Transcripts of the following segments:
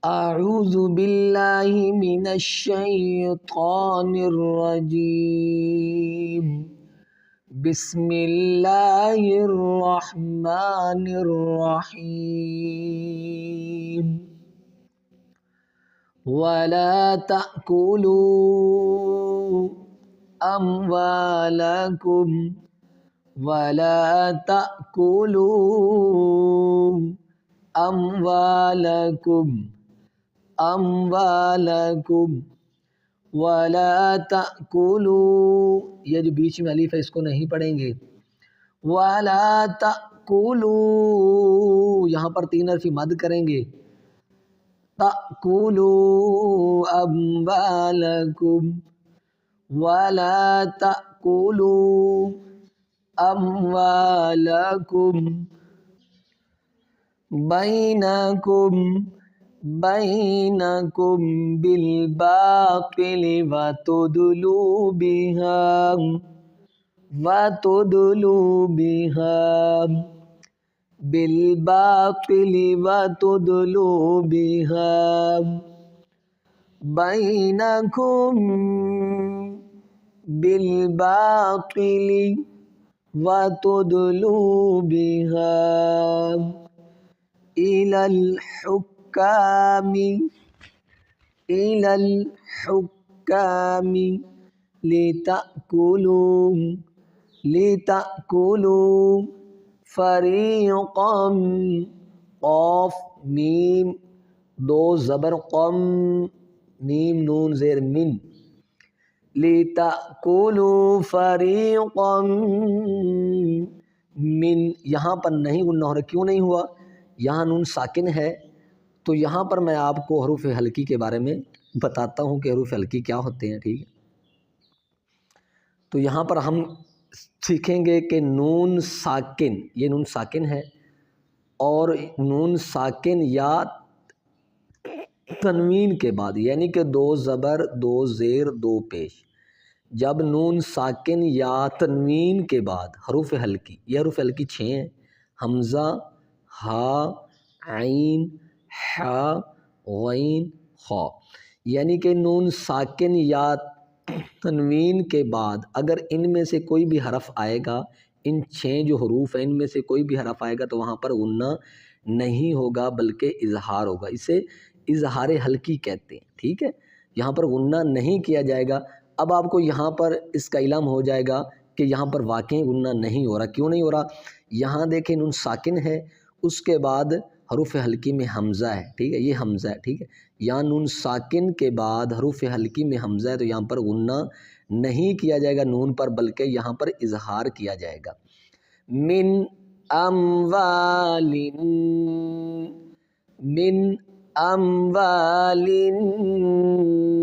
اعوذ باللہ من الشیطان الرجیم بسم اللہ الرحمن الرحیم ولا تأکلوا اموالکم ولا تأکلوا اموالکم ولا تأکلوا، یہ جو بیچ میں الف ہے اس کو نہیں پڑھیں گے. ولا تأکلوا، یہاں پر 3 حرف مد کریں گے. تأکلوا اموالکم ولا تأکلوا اموالکم بینکم بالباطل وتدلوا بها بالباطل وتدلوا بها بینکم بالباطل وتدلوا بها إلى الحكام لتأكلوا فريقا قاف میم 2 زبر قم میم نون زیر من لتأكلوا فريقا من، یہاں پر نہیں غنہ ہو رہا. کیوں نہیں ہوا؟ یہاں نون ساکن ہے. تو یہاں پر میں آپ کو حروف حلقی کے بارے میں بتاتا ہوں کہ حروف حلقی کیا ہوتے ہیں. ٹھیک ہے، تو یہاں پر ہم سیکھیں گے کہ نون ساکن، یہ نون ساکن ہے، اور نون ساکن یا تنوین کے بعد، یعنی کہ 2 زبر 2 زیر 2 پیش، جب نون ساکن یا تنوین کے بعد حروف حلقی، یہ حروف حلقی 6 ہیں: حمزہ، ہا، عین، حا، غین، خا. یعنی کہ نون ساکن یا تنوین کے بعد اگر ان میں سے کوئی بھی حرف آئے گا، ان 6 جو حروف ہیں ان میں سے کوئی بھی حرف آئے گا تو وہاں پر غنہ نہیں ہوگا بلکہ اظہار ہوگا. اسے اظہار حلقی کہتے ہیں. ٹھیک ہے، یہاں پر غنہ نہیں کیا جائے گا. اب آپ کو یہاں پر اس کا علم ہو جائے گا کہ یہاں پر واقعی غنہ نہیں ہو رہا. کیوں نہیں ہو رہا؟ یہاں دیکھیں نون ساکن ہے، اس کے بعد حروف حلقی میں حمزہ ہے. ٹھیک ہے، یہ حمزہ ہے. ٹھیک ہے، یہاں نون ساکن کے بعد حروف حلقی میں حمزہ ہے تو یہاں پر غنہ نہیں کیا جائے گا نون پر، بلکہ یہاں پر اظہار کیا جائے گا. من اموال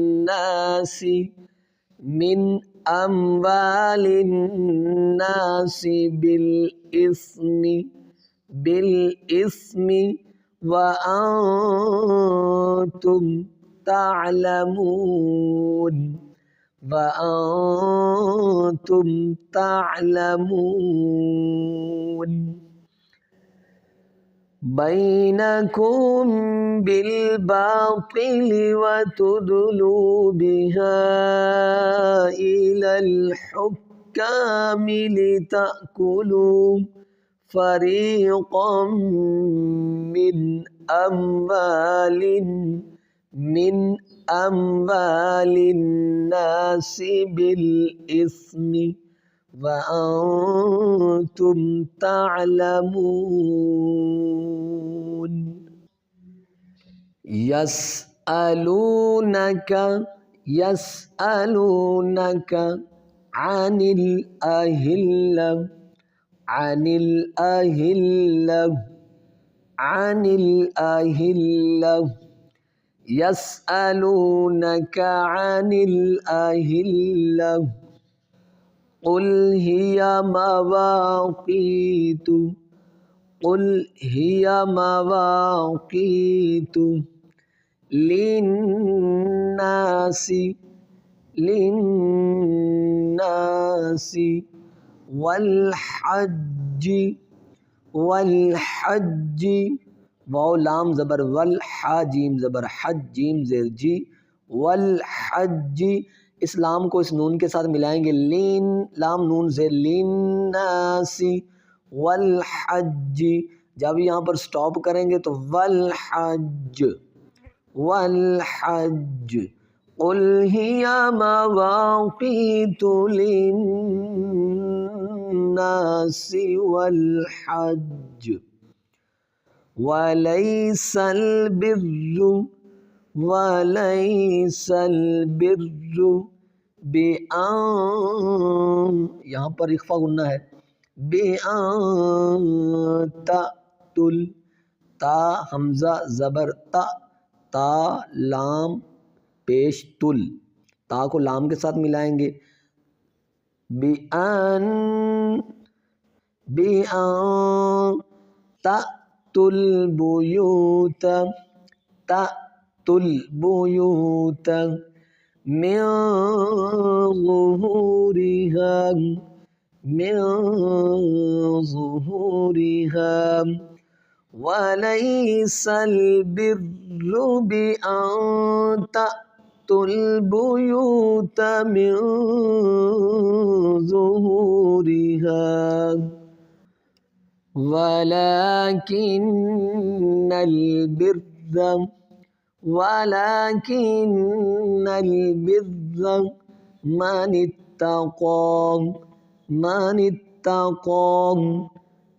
الناس من اموال الناس بالاسم وانتم تعلمون بینکم بالباطل وتدلوا بها إلى الحكام لتأكلوا فريقا من أموال الناس بالإثم وأنتم تعلمون. يسألونك عن الأهلة يسألونك عن الأهلة قل هي مواقيت للناس والحج واو لام زبر ول، حا جیم زبر حج، جیم زیر جی، والحج، اس لام کو اس نون کے ساتھ ملائیں گے، لین لام نون زیر لین ناسی، والحج، جب یہاں پر سٹاپ کریں گے تو والحج، والحج، قل ہی مواقیت للناس والحج ولیس البر، ولیس البر بِأَن، یہاں پر اخفا غنہ ہے، بِأَن تَأْتُل، تا حمزہ زبر تا، تا لام پیش تل، تا کو لام کے ساتھ ملائیں گے، بِأَن تَأْتُ الْبُيُوتَ، تَأْتُ الْبُيُوتَ من ظهورها، من ظهورها، وليس البر بأن تأتوا البيوت من ظهورها ولكن البر، ولكن البر من اتقى، من اتقى،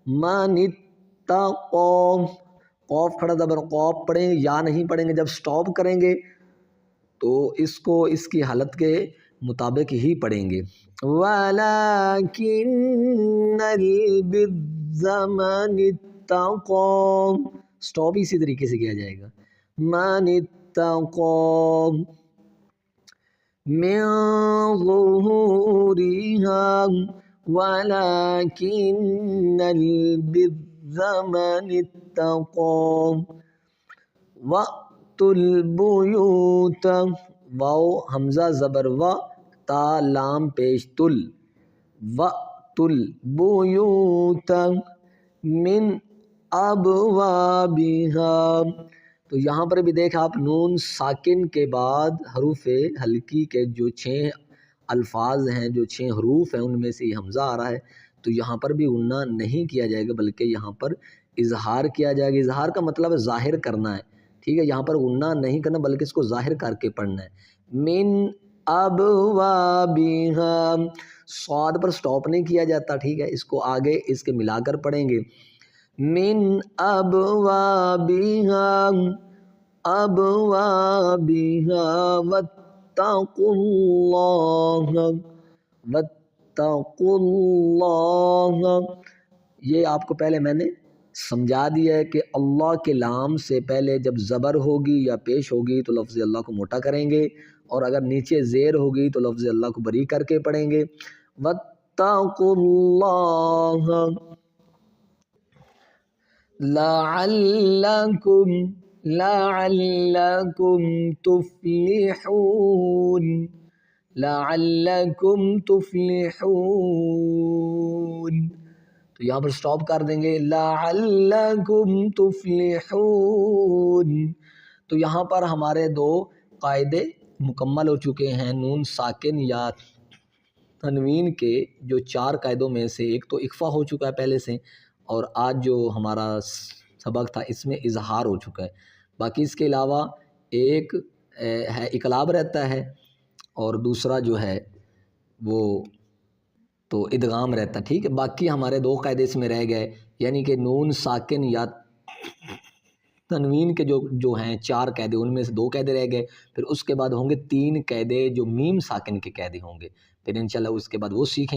من اتقى، قوف کھڑا زبر قوف پڑھیں گے، یا نہیں پڑھیں گے، جب سٹاپ کریں گے تو اس کو اس کی حالت کے مطابق ہی پڑھیں گے، وَلَكِنَّ الْبِرَّ مَنِ اتَّقَى، سٹاپ اسی طریقے سے کیا جائے گا، مَنِ اتَّقَى مِن ظُهُورِهَا وَلَكِنَّ الْبِرَّ مَنِ اتَّقَى وَأْتُوا الْبُيُوتَ، واو حمزہ زبر و، تا لام پیش تل، وَأْتُوا الْبُيُوتَ من ابوابها، تو یہاں پر بھی دیکھ آپ نون ساکن کے بعد حروف حلقی کے جو 6 الفاظ ہیں، جو 6 حروف ہیں، ان میں سے یہ حمزہ آ رہا ہے، تو یہاں پر بھی غنہ نہیں کیا جائے گا بلکہ یہاں پر اظہار کیا جائے گا۔ اظہار کا مطلب ہے ظاہر کرنا ہے، ٹھیک ہے، یہاں پر غنہ نہیں کرنا بلکہ اس کو ظاہر کر کے پڑھنا ہے، من ابوابها، صاد پر سٹاپ نہیں کیا جاتا، ٹھیک ہے، اس کو آگے اس کے ملا کر پڑھیں گے، من ابوابها، ابوابها واتقوا اللہ، واتقوا اللہ، یہ آپ کو پہلے میں نے سمجھا دیا ہے کہ اللہ کے لام سے پہلے جب زبر ہوگی یا پیش ہوگی تو لفظ اللہ کو موٹا کریں گے، اور اگر نیچے زیر ہوگی تو لفظ اللہ کو بری کر کے پڑھیں گے، واتقوا اللہ لعلکم، لعلکم تفلحون، لعلکم تفلحون، تو یہاں پر سٹاپ کر دیں گے، لعلکم تفلحون، تو یہاں پر ہمارے 2 قاعدے مکمل ہو چکے ہیں، نون ساکن یا تنوین کے جو 4 قاعدوں میں سے ایک تو اخفا ہو چکا ہے پہلے سے، اور آج جو ہمارا سبق تھا اس میں اظہار ہو چکا ہے، باقی اس کے علاوہ ایک ہے اقلاب رہتا ہے اور دوسرا جو ہے وہ تو ادغام رہتا ہے، ٹھیک ہے، باقی ہمارے 2 قاعدے اس میں رہ گئے، یعنی کہ نون ساکن یا تنوین کے جو ہیں 4 قاعدے، ان میں سے 2 قاعدے رہ گئے، پھر اس کے بعد ہوں گے 3 قاعدے جو میم ساکن کے قاعدے ہوں گے، پھر انشاءاللہ اس کے بعد وہ سیکھیں